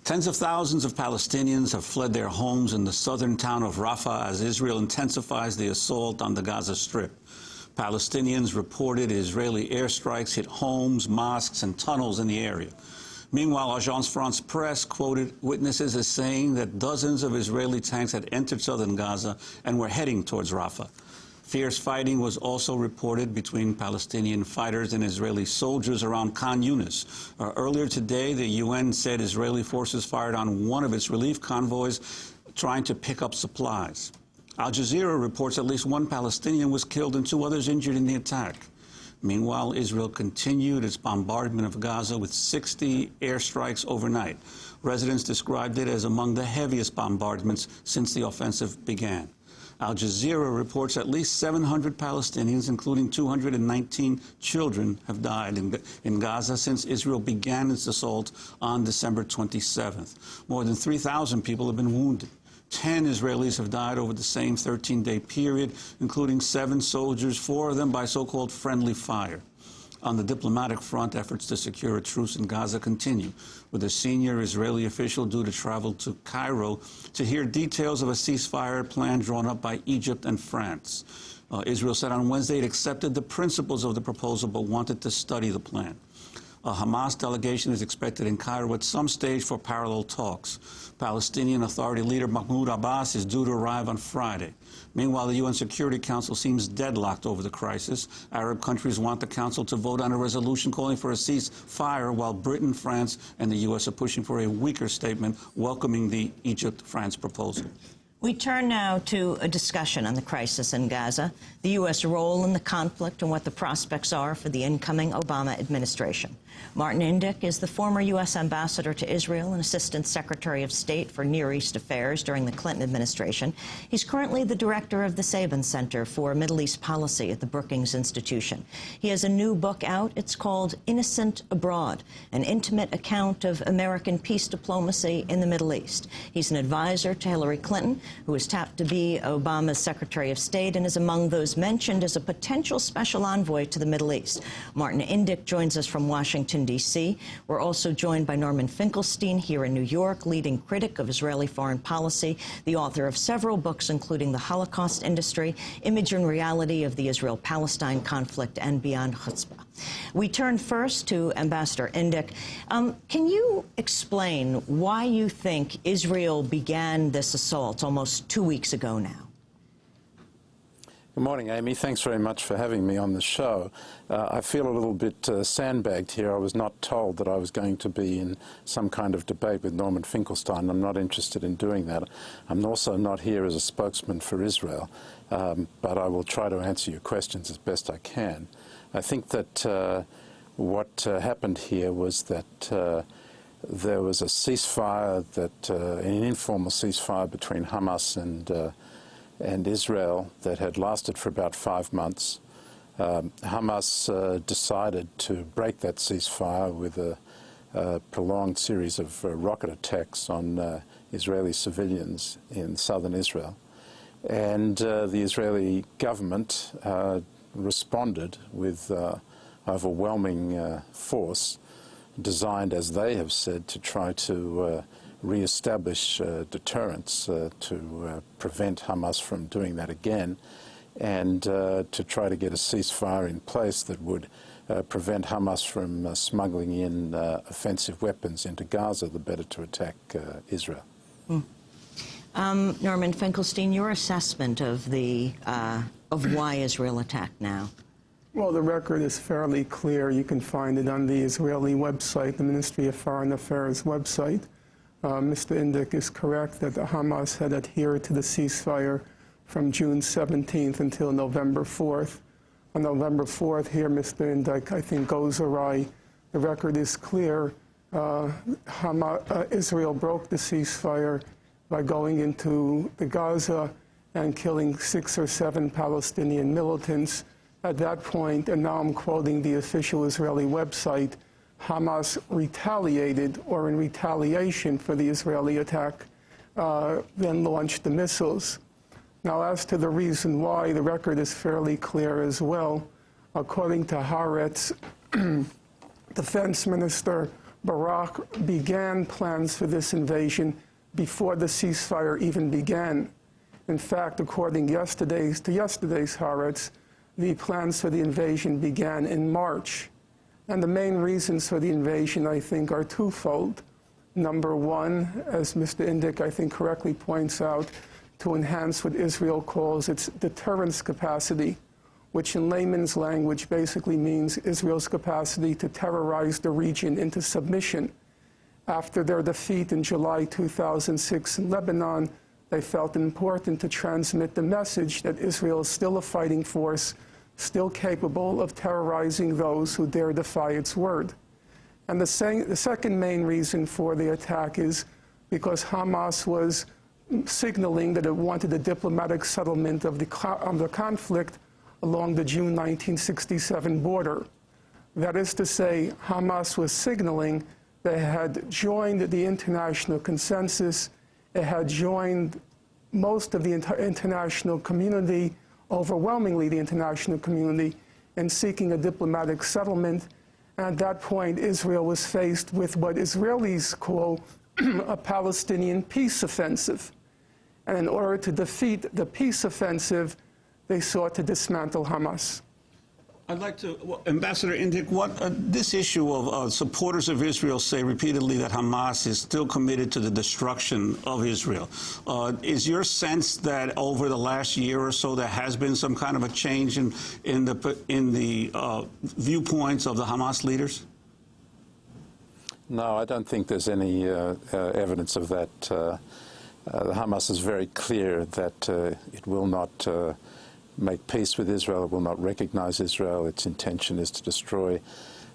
Tens of thousands of Palestinians have fled their homes in the southern town of Rafah as Israel intensifies the assault on the Gaza Strip. Palestinians reported Israeli airstrikes hit homes, mosques, and tunnels in the area. Meanwhile, Agence France Presse quoted witnesses as saying that dozens of Israeli tanks had entered southern Gaza and were heading towards Rafah. Fierce fighting was also reported between Palestinian fighters and Israeli soldiers around Khan Yunis. Earlier today, the UN said Israeli forces fired on one of its relief convoys trying to pick up supplies. Al Jazeera reports at least one Palestinian was killed and 2 others injured in the attack. Meanwhile, Israel continued its bombardment of Gaza with 60 airstrikes overnight. Residents described it as among the heaviest bombardments since the offensive began. Al Jazeera reports at least 700 Palestinians, including 219 children, have died in Gaza since Israel began its assault on December 27th. More than 3,000 people have been wounded. 10 Israelis have died over the same 13-day period, including 7 soldiers, 4 of them by so-called friendly fire. On the diplomatic front, efforts to secure a truce in Gaza continue, with a senior Israeli official due to travel to Cairo to hear details of a ceasefire plan drawn up by Egypt and France. Israel said on Wednesday it accepted the principles of the proposal but wanted to study the plan. A Hamas delegation is expected in Cairo at some stage for parallel talks. Palestinian Authority leader Mahmoud Abbas is due to arrive on Friday. Meanwhile, the UN Security Council seems deadlocked over the crisis. Arab countries want the Council to vote on a resolution calling for a ceasefire, while Britain, France, and the U.S. are pushing for a weaker statement welcoming the Egypt-France proposal. We turn now to a discussion on the crisis in Gaza, the U.S. role in the conflict, and what the prospects are for the incoming Obama administration. Martin Indyk is the former U.S. ambassador to Israel and Assistant Secretary of State for Near East Affairs during the Clinton administration. He's currently the director of the Sabin Center for Middle East Policy at the Brookings Institution. He has a new book out. It's called Innocent Abroad, an intimate account of American peace diplomacy in the Middle East. He's an advisor to Hillary Clinton, who is tapped to be Obama's Secretary of State and is among those mentioned as a potential special envoy to the Middle East. Martin Indyk joins us from Washington, D.C. We're also joined by Norman Finkelstein here in New York, leading critic of Israeli foreign policy, the author of several books, including The Holocaust Industry, Image and Reality of the Israel-Palestine Conflict, and Beyond Chutzpah. We turn first to Ambassador Indyk. Can you explain why you think Israel began this assault almost 2 weeks ago now? Good morning, Amy. Thanks very much for having me on the show. I feel a little bit sandbagged here. I was not told that I was going to be in some kind of debate with Norman Finkelstein. I'm not interested in doing that. I'm also not here as a spokesman for Israel, but I will try to answer your questions as best I can. I think that what happened here was that there was a ceasefire, an informal ceasefire between Hamas and Israel that had lasted for about 5 months. Hamas decided to break that ceasefire with a prolonged series of rocket attacks on Israeli civilians in southern Israel. And the Israeli government responded with overwhelming force, designed, as they have said, to try to re-establish deterrence to prevent Hamas from doing that again, and to try to get a ceasefire in place that would prevent Hamas from smuggling in offensive weapons into Gaza, the better to attack Israel. Norman Finkelstein, your assessment of why Israel attacked now? Well, the record is fairly clear. You can find it on the Israeli website, the Ministry of Foreign Affairs website. Mr. Indyk is correct that the Hamas had adhered to the ceasefire from June 17th until November 4th. On November 4th, here Mr. Indyk, I think, goes awry. The record is clear. Israel broke the ceasefire by going into the Gaza and killing 6 or 7 Palestinian militants. At that point, and now I'm quoting the official Israeli website, Hamas retaliated, or in retaliation for the Israeli attack, then launched the missiles. Now, as to the reason why, the record is fairly clear as well. According to Haaretz, Defense Minister Barak began plans for this invasion before the ceasefire even began. In fact, according to yesterday's Haaretz, the plans for the invasion began in March. And the main reasons for the invasion, I think, are twofold. Number one, as Mr. Indyk, I think, correctly points out, to enhance what Israel calls its deterrence capacity, which in layman's language basically means Israel's capacity to terrorize the region into submission. After their defeat in July 2006 in Lebanon, they felt it important to transmit the message that Israel is still a fighting force, still capable of terrorizing those who dare defy its word. And the second main reason for the attack is because Hamas was signaling that it wanted a diplomatic settlement of the conflict along the June 1967 border. That is to say, Hamas was signaling they had joined the international consensus, it had joined most of the international community, overwhelmingly the international community, in seeking a diplomatic settlement. And at that point, Israel was faced with what Israelis call a Palestinian peace offensive. And in order to defeat the peace offensive, they sought to dismantle Hamas. I'd like to, Ambassador Indyk, this issue of supporters of Israel say repeatedly that Hamas is still committed to the destruction of Israel. Is your sense that over the last year or so there has been some kind of a change in the viewpoints of the Hamas leaders? No, I don't think there's any evidence of that. The Hamas is very clear that it will not make peace with Israel, it will not recognize Israel. Its intention is to destroy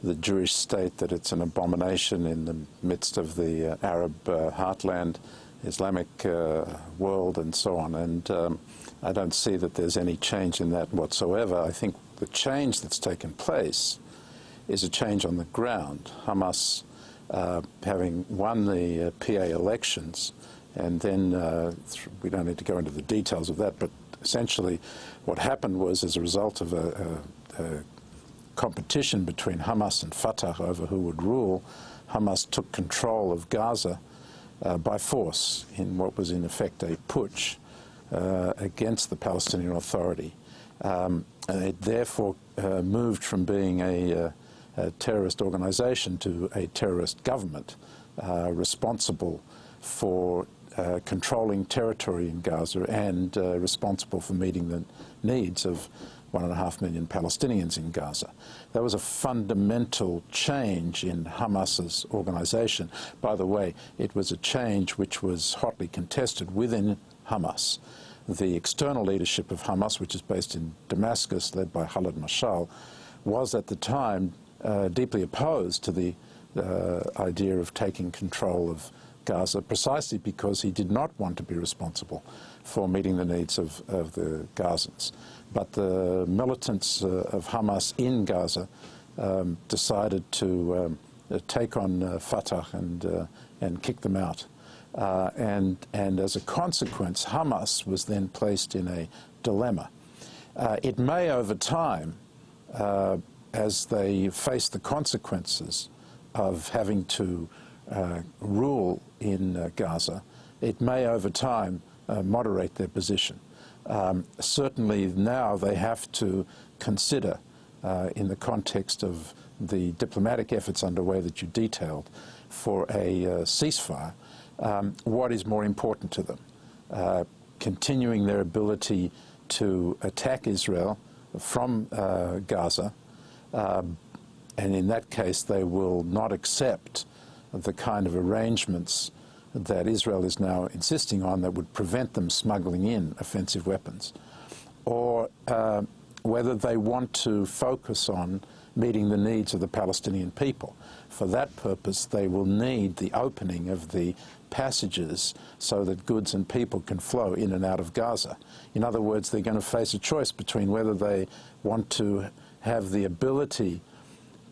the Jewish state, that it's an abomination in the midst of the Arab heartland, Islamic world, and so on. And I don't see that there's any change in that whatsoever. I think the change that's taken place is a change on the ground. Hamas, having won the PA elections, and then we don't need to go into the details of that, but essentially what happened was, as a result of a competition between Hamas and Fatah over who would rule, Hamas took control of Gaza by force in what was in effect a putsch against the Palestinian Authority. And it therefore moved from being a terrorist organization to a terrorist government responsible for controlling territory in Gaza and responsible for meeting the needs of 1.5 million Palestinians in Gaza. That was a fundamental change in Hamas's organization. By the way, it was a change which was hotly contested within Hamas. The external leadership of Hamas, which is based in Damascus, led by Khaled Mashal, was at the time deeply opposed to the idea of taking control of Gaza, precisely because he did not want to be responsible for meeting the needs of the Gazans. But the militants of Hamas in Gaza decided to take on Fatah and kick them out. And as a consequence, Hamas was then placed in a dilemma. It may, over time, as they face the consequences of having to rule in Gaza, it may over time moderate their position. Certainly now they have to consider, in the context of the diplomatic efforts underway that you detailed for a ceasefire, what is more important to them. Continuing their ability to attack Israel from Gaza, and in that case they will not accept the kind of arrangements that Israel is now insisting on that would prevent them smuggling in offensive weapons, or whether they want to focus on meeting the needs of the Palestinian people. For that purpose, they will need the opening of the passages so that goods and people can flow in and out of Gaza. In other words, they're going to face a choice between whether they want to have the ability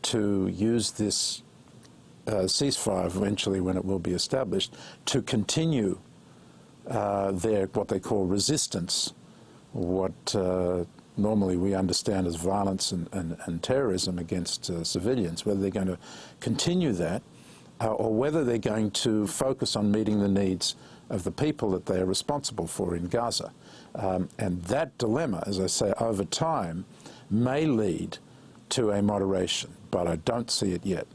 to use this ceasefire eventually, when it will be established, to continue their what they call resistance, what normally we understand as violence and terrorism against civilians, whether they're going to continue that or whether they're going to focus on meeting the needs of the people that they are responsible for in Gaza. And that dilemma, as I say, over time, may lead to a moderation, but I don't see it yet.